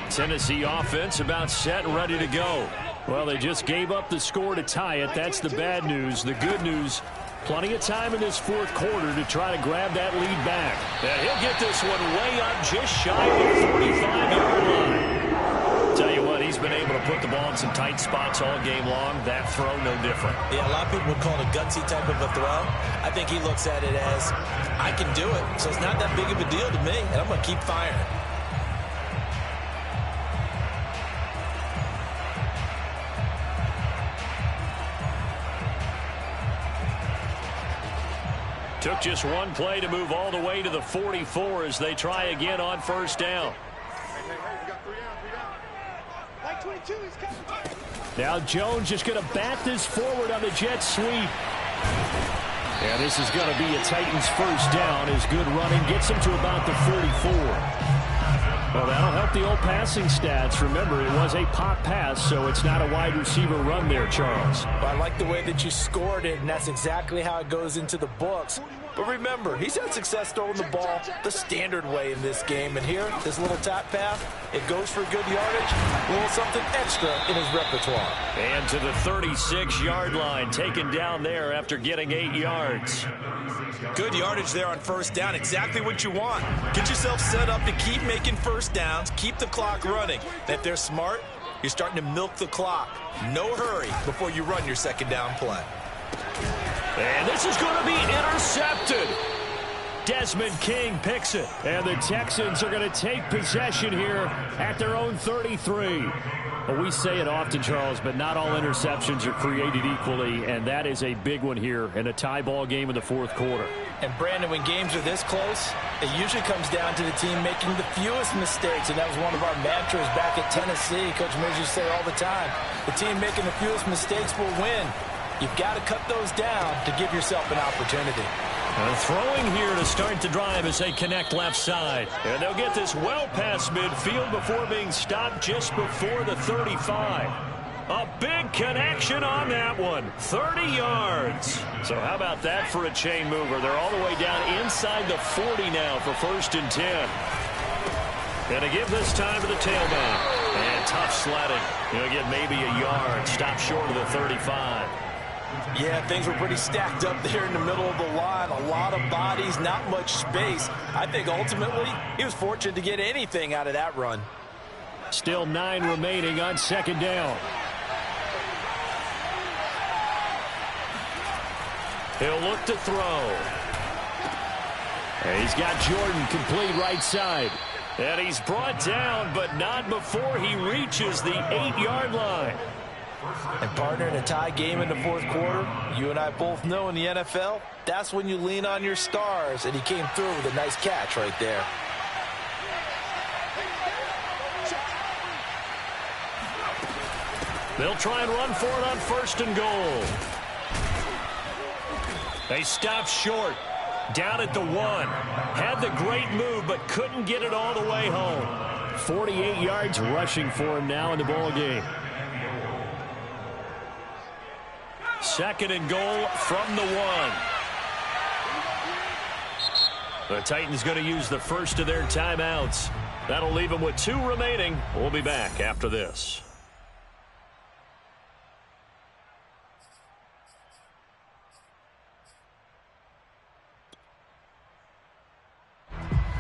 Tennessee offense about set and ready to go. Well, they just gave up the score to tie it. That's the bad news. The good news, plenty of time in this 4th quarter to try to grab that lead back. And he'll get this one way up just shy of the 45-yard line. Tell you what, he's been able to put the ball in some tight spots all game long. That throw, no different. Yeah, a lot of people would call it a gutsy type of a throw. I think he looks at it as, I can do it. So it's not that big of a deal to me, and I'm going to keep firing. Took just one play to move all the way to the 44 as they try again on 1st down. Now Jones just going to bat this forward on the jet sweep. And this is going to be a Titans 1st down as good running gets them to about the 44. Well, that'll help the old passing stats. Remember, it was a pop pass, so it's not a wide receiver run there, Charles. Well, I like the way that you scored it, and that's exactly how it goes into the books. But remember, he's had success throwing the ball the standard way in this game. And here, this little tap pass, it goes for good yardage, a little something extra in his repertoire. And to the 36-yard line, taken down there after getting 8 yards. Good yardage there on 1st down, exactly what you want. Get yourself set up to keep making 1st downs, keep the clock running. And if they're smart, you're starting to milk the clock. No hurry before you run your 2nd down play. And this is going to be intercepted. Desmond King picks it. And the Texans are going to take possession here at their own 33. Well, we say it often, Charles, but not all interceptions are created equally, and that is a big one here in a tie ball game in the fourth quarter. And, Brandon, when games are this close, it usually comes down to the team making the fewest mistakes, and that was one of our mantras back at Tennessee. Coach Mills used to say all the time, the team making the fewest mistakes will win. You've got to cut those down to give yourself an opportunity. Throwing here to start the drive as they connect left side. And they'll get this well past midfield before being stopped just before the 35. A big connection on that one. 30 yards. So how about that for a chain mover? They're all the way down inside the 40 now for 1st and 10. Going to give this time to the tailback. And tough sledding. Going to get maybe a yard. Stop short of the 35. Yeah, things were pretty stacked up there in the middle of the line. A lot of bodies, not much space. I think ultimately he was fortunate to get anything out of that run. Still 9 remaining on 2nd down. He'll look to throw. And he's got Jordan complete right side. And he's brought down, but not before he reaches the 8-yard line. And, partner, in a tie game in the fourth quarter, you and I both know in the NFL, that's when you lean on your stars, and he came through with a nice catch right there. They'll try and run for it on 1st and goal. They stop short. Down at the 1. Had the great move, but couldn't get it all the way home. 48 yards rushing for him now in the ball game. 2nd and goal from the 1. The Titans going to use the first of their timeouts. That'll leave them with 2 remaining. We'll be back after this.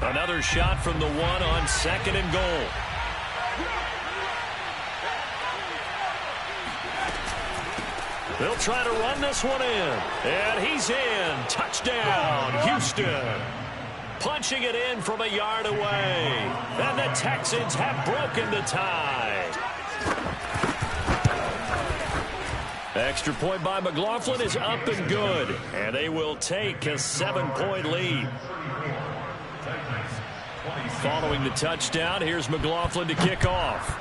Another shot from the 1 on 2nd and goal. They'll try to run this one in. And he's in. Touchdown, Houston. Punching it in from a yard away. And the Texans have broken the tie. Extra point by McLaughlin is up and good. And they will take a 7-point lead. Following the touchdown, here's McLaughlin to kick off.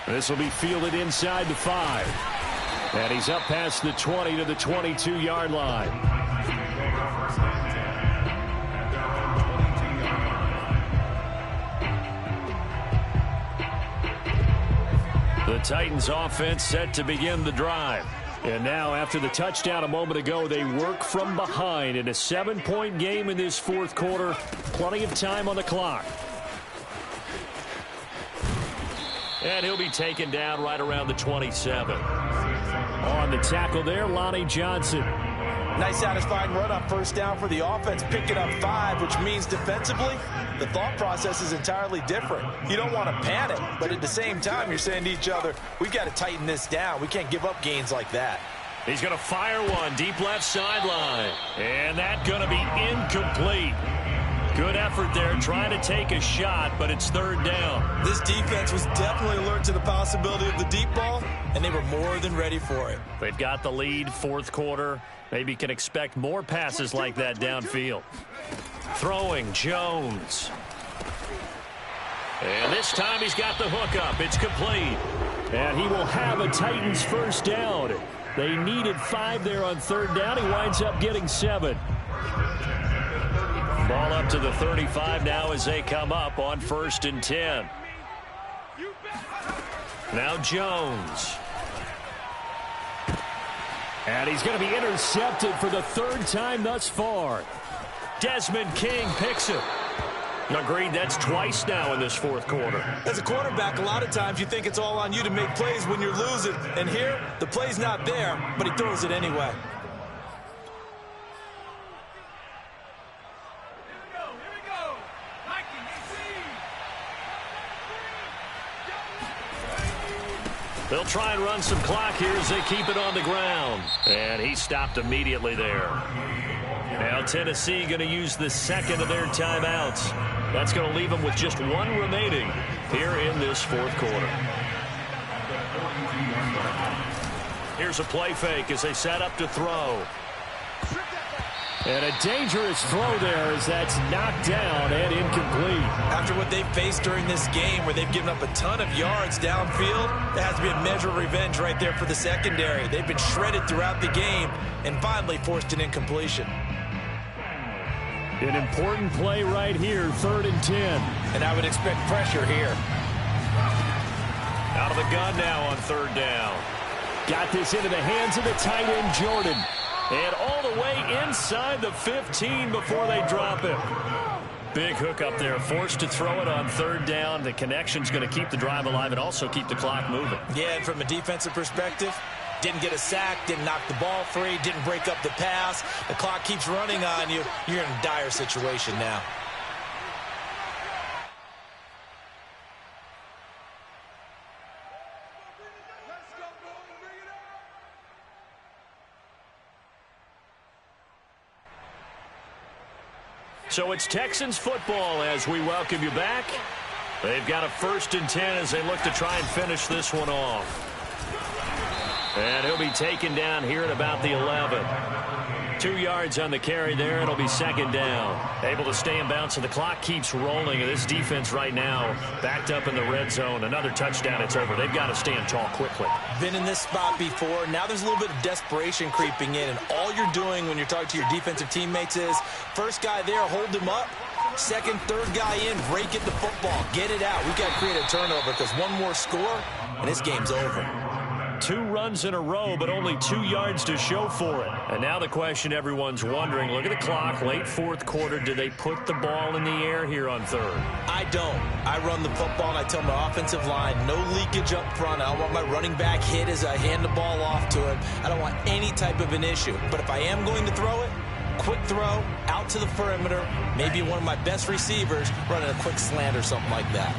This will be fielded inside the 5. And he's up past the 20 to the 22-yard line. The Titans offense set to begin the drive. And now, after the touchdown a moment ago, they work from behind in a 7-point game in this fourth quarter. Plenty of time on the clock. And he'll be taken down right around the 27. On the tackle there, Lonnie Johnson. Nice satisfying run on 1st down for the offense, picking up 5, which means defensively, the thought process is entirely different. You don't want to panic, but at the same time, you're saying to each other, we've got to tighten this down. We can't give up gains like that. He's going to fire one deep left sideline. And that's going to be incomplete. Good effort there, trying to take a shot, but it's 3rd down. This defense was definitely alert to the possibility of the deep ball, and they were more than ready for it. They've got the lead, 4th quarter. Maybe can expect more passes like that downfield. Throwing, Jones. And this time he's got the hook up. It's complete. And he will have a Titans 1st down. They needed 5 there on 3rd down. He winds up getting 7. Ball up to the 35 now as they come up on 1st and 10. Now Jones. And he's going to be intercepted for the 3rd time thus far. Desmond King picks it. Agreed, that's twice now in this 4th quarter. As a quarterback, a lot of times you think it's all on you to make plays when you're losing. And here, the play's not there, but he throws it anyway. They'll try and run some clock here as they keep it on the ground. And he stopped immediately there. Now Tennessee going to use the second of their timeouts. That's going to leave them with just one remaining here in this fourth quarter. Here's a play fake as they set up to throw. And a dangerous throw there as that's knocked down and incomplete. After what they've faced during this game where they've given up a ton of yards downfield, there has to be a measure of revenge right there for the secondary. They've been shredded throughout the game and finally forced an incompletion. An important play right here, 3rd and 10. And I would expect pressure here. Out of the gun now on 3rd down. Got this into the hands of the tight end, Jordan. And all the way inside the 15 before they drop it. Big hook up there, forced to throw it on 3rd down. The connection's going to keep the drive alive and also keep the clock moving. Yeah, and from a defensive perspective, didn't get a sack, didn't knock the ball free, didn't break up the pass. The clock keeps running on you. You're in a dire situation now. So it's Texans football as we welcome you back. They've got a 1st and 10 as they look to try and finish this one off. And he'll be taken down here at about the 11. 2 yards on the carry there. It'll be 2nd down. Able to stay in bounds, so the clock keeps rolling. And this defense right now backed up in the red zone. Another touchdown, it's over. They've got to stand tall quickly. Been in this spot before. Now there's a little bit of desperation creeping in. And all you're doing when you're talking to your defensive teammates is, first guy there, hold him up. Second, third guy in, break it the football. Get it out. We've got to create a turnover because one more score, and this game's over. 2 runs in a row, but only 2 yards to show for it. And now the question everyone's wondering, look at the clock, late 4th quarter. Do they put the ball in the air here on 3rd? I don't. I run the football, and I tell my offensive line, no leakage up front. I don't want my running back hit as I hand the ball off to him. I don't want any type of an issue. But if I am going to throw it, quick throw, out to the perimeter, maybe one of my best receivers running a quick slant or something like that.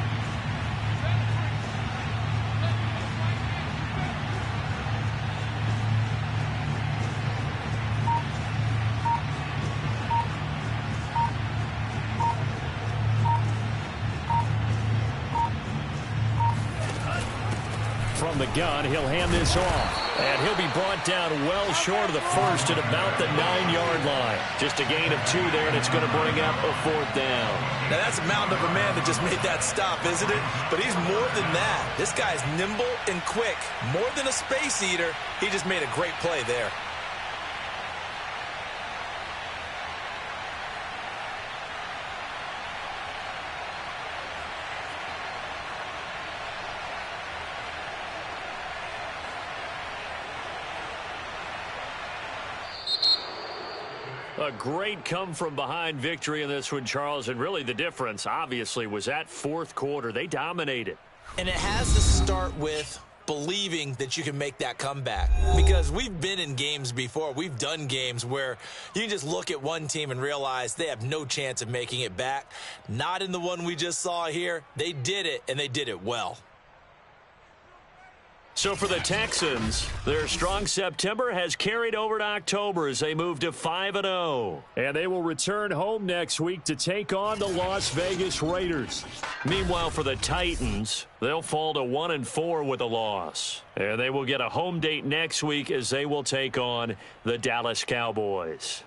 From the gun, he'll hand this off. And he'll be brought down well short of the first at about the 9-yard line. Just a gain of 2 there, and it's going to bring up a 4th down. Now, that's a mountain of a man that just made that stop, isn't it? But he's more than that. This guy's nimble and quick. More than a space eater, he just made a great play there. A great come-from-behind victory in this one, Charles, and really the difference, obviously, was that 4th quarter. They dominated. And it has to start with believing that you can make that comeback. Because we've been in games before. We've done games where you can just look at one team and realize they have no chance of making it back. Not in the one we just saw here. They did it, and they did it well. So for the Texans, their strong September has carried over to October as they move to 5-0. And they will return home next week to take on the Las Vegas Raiders. Meanwhile, for the Titans, they'll fall to 1-4 with a loss. And they will get a home date next week as they will take on the Dallas Cowboys.